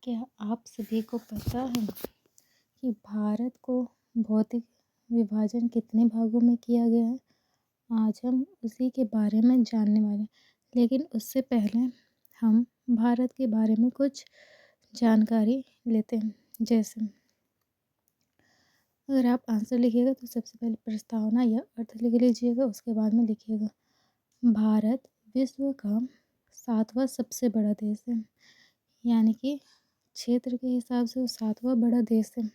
क्या आप सभी को पता है कि भारत को भौतिक विभाजन कितने भागों में किया गया है? आज हम उसी के बारे में जानने वाले हैं। लेकिन उससे पहले हम भारत के बारे में कुछ जानकारी लेते हैं। जैसे अगर आप आंसर लिखिएगा तो सबसे पहले प्रस्तावना या अर्थ लिख लीजिएगा, उसके बाद में लिखिएगा भारत विश्व का 7वां सबसे बड़ा देश है, यानी कि क्षेत्र के हिसाब से वो 7वां बड़ा देश है,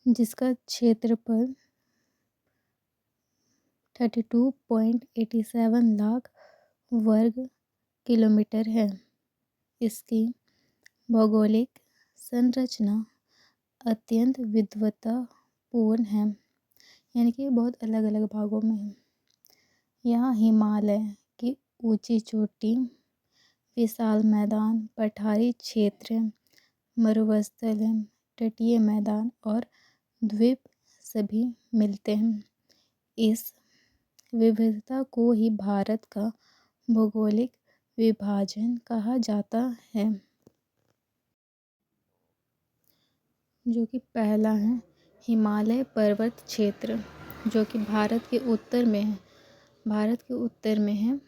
जिसका क्षेत्रफल 32.87 लाख वर्ग किलोमीटर है। इसकी भौगोलिक संरचना अत्यंत विविधतापूर्ण है, यानी कि बहुत अलग अलग भागों में है। यहाँ हिमालय की ऊंची चोटी, विशाल मैदान, पठारी क्षेत्र, मरुस्थल, तटीय मैदान और द्वीप सभी मिलते हैं। इस विविधता को ही भारत का भौगोलिक विभाजन कहा जाता है। जो कि पहला है हिमालय पर्वत क्षेत्र, जो कि भारत के उत्तर में है। भारत के उत्तर में है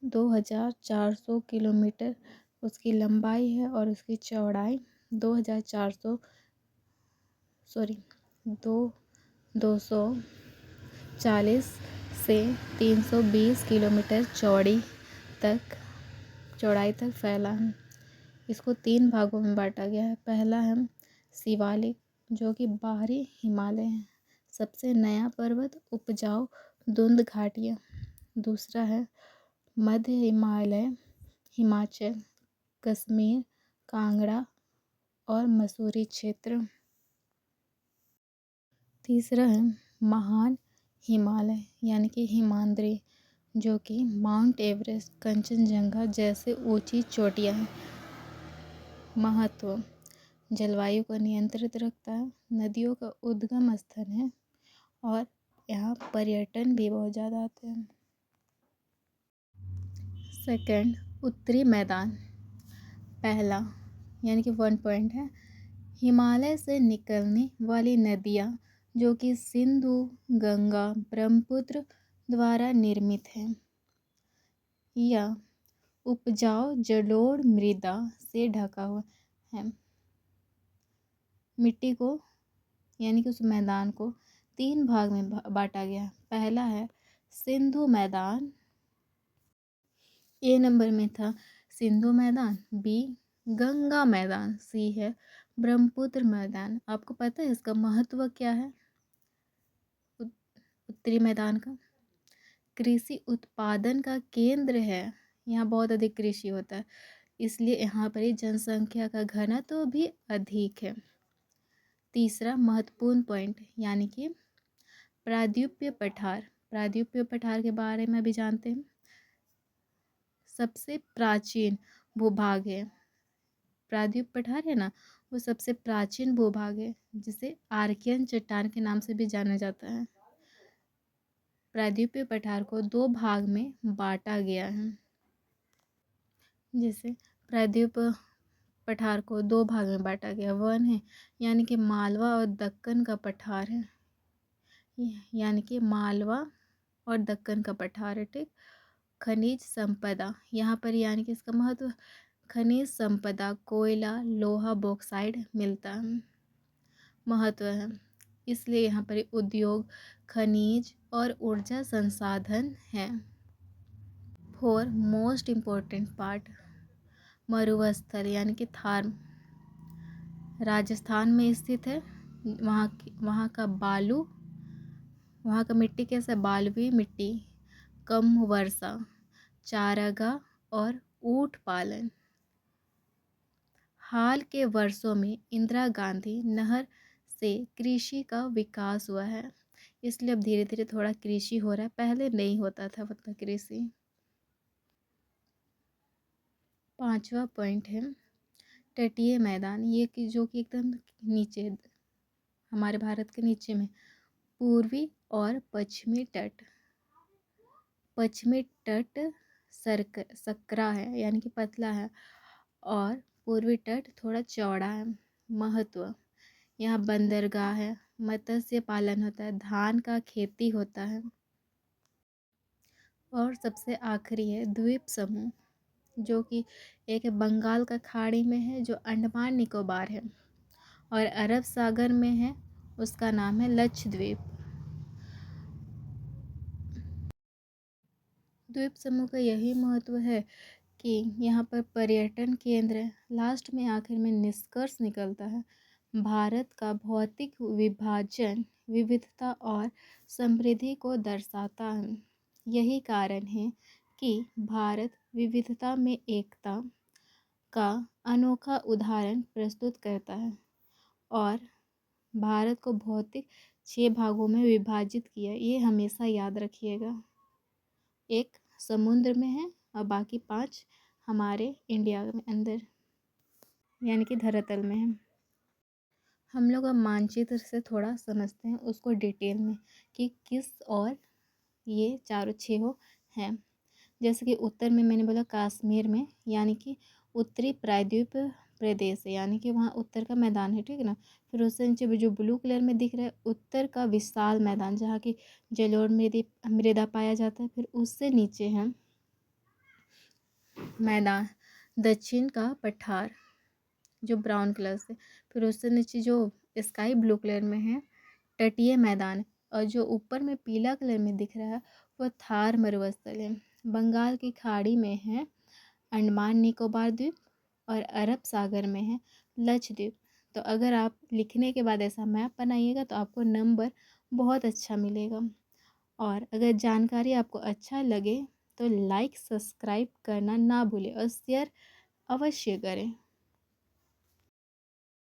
2400 किलोमीटर उसकी लंबाई है और उसकी चौड़ाई 240 से 320 किलोमीटर चौड़ाई तक फैला है। इसको 3 भागों में बांटा गया है। पहला है शिवालिक, जो कि बाहरी हिमालय है, सबसे नया पर्वत, उपजाऊ धुंध घाटियाँ। दूसरा है मध्य हिमालय, हिमाचल, कश्मीर, कांगड़ा और मसूरी क्षेत्र। तीसरा है महान हिमालय, यानी कि हिमाद्री, जो कि माउंट एवरेस्ट, कंचनजंगा जैसे ऊंची चोटियाँ हैं। महत्व: जलवायु को नियंत्रित रखता है, नदियों का उद्गम स्थल है और यहाँ पर्यटन भी बहुत ज़्यादा आते हैं। सेकंड, उत्तरी मैदान। पहला यानी कि 1 पॉइंट है हिमालय से निकलने वाली नदियाँ, जो कि सिंधु, गंगा, ब्रह्मपुत्र द्वारा निर्मित हैं। यह उपजाऊ जलोढ़ मृदा से ढका हुआ है। मिट्टी को यानी कि उस मैदान को 3 भाग में बांटा गया। पहला है सिंधु मैदान, ए नंबर में था सिंधु मैदान, बी गंगा मैदान, सी है ब्रह्मपुत्र मैदान। आपको पता है इसका महत्व क्या है? उत्तरी मैदान का कृषि उत्पादन का केंद्र है। यहाँ बहुत अधिक कृषि होता है, इसलिए यहाँ पर जनसंख्या का घनत्व भी अधिक है। तीसरा महत्वपूर्ण पॉइंट यानी कि प्रायद्वीपीय पठार। प्रायद्वीपीय पठार के बारे में भी जानते हैं। सबसे प्राचीन भूभाग है प्रायद्वीप पठार है ना, वो सबसे प्राचीन भूभाग है, जिसे आर्कियन चट्टान के नाम से भी जाना जाता है। प्रायद्वीपीय पठार को 2 भाग में बांटा गया है। जैसे प्रायद्वीप पठार को 2 भाग में बांटा गया। 1 है यानी कि मालवा और दक्कन का पठार है, यानी कि मालवा और दक्कन का पठार है। ठीक। खनिज संपदा, यहाँ पर यानी कि इसका महत्व, खनिज संपदा, कोयला, लोहा, बॉक्साइड मिलता है। महत्व है इसलिए यहाँ पर उद्योग, खनिज और ऊर्जा संसाधन हैं। 4 मोस्ट इम्पोर्टेंट पार्ट, मरुस्थल यानी कि थार राजस्थान में स्थित है। वहाँ का मिट्टी कैसा, बालुई मिट्टी, कम वर्षा, चारागाह और ऊंट पालन। हाल के वर्षों में इंदिरा गांधी नहर से कृषि का विकास हुआ है, इसलिए अब धीरे धीरे थोड़ा कृषि हो रहा है, पहले नहीं होता था उतना कृषि। 5वां पॉइंट है तटीय मैदान, ये कि जो कि एकदम नीचे, हमारे भारत के नीचे में पूर्वी और पश्चिमी तट। पश्चिमी तट सकरा है, यानी कि पतला है, और पूर्वी तट थोड़ा चौड़ा है। महत्व, यहाँ बंदरगाह है, मत्स्य पालन होता है, धान का खेती होता है। और सबसे आखिरी है द्वीप समूह, जो कि एक बंगाल का खाड़ी में है, जो अंडमान निकोबार है, और अरब सागर में है, उसका नाम है लक्षद्वीप। द्वीप समूह का यही महत्व है कि यहाँ पर पर्यटन केंद्र है। लास्ट में आखिर में निष्कर्ष निकलता है, भारत का भौतिक विभाजन विविधता और समृद्धि को दर्शाता है। यही कारण है कि भारत विविधता में एकता का अनोखा उदाहरण प्रस्तुत करता है, और भारत को भौतिक 6 भागों में विभाजित किया। ये हमेशा याद रखिएगा। एक समुद्र में है और बाकी 5 हमारे इंडिया में अंदर यानी कि धरातल में है। हम लोग अब मानचित्र से थोड़ा समझते हैं उसको डिटेल में कि किस और ये चारों 6 हैं। जैसे कि उत्तर में मैंने बोला कश्मीर में, यानी कि उत्तरी प्रायद्वीप प्रदेश है, यानी कि वहाँ उत्तर का मैदान है, ठीक है ना। फिर उससे नीचे जो ब्लू कलर में दिख रहा है उत्तर का विशाल मैदान, जहाँ की जलोढ़ मृदा पाया जाता है। फिर उससे नीचे है मैदान दक्षिण का पठार जो ब्राउन कलर से। फिर उससे नीचे जो स्काई ब्लू कलर में है तटीय मैदान, और जो ऊपर में पीला कलर में दिख रहा है वो थार मरुस्थल है। बंगाल की खाड़ी में है अंडमान निकोबार द्वीप, और अरब सागर में है लक्षद्वीप। तो अगर आप लिखने के बाद ऐसा मैप बनाइएगा तो आपको नंबर बहुत अच्छा मिलेगा। और अगर जानकारी आपको अच्छा लगे तो लाइक सब्सक्राइब करना ना भूलें और शेयर अवश्य करें।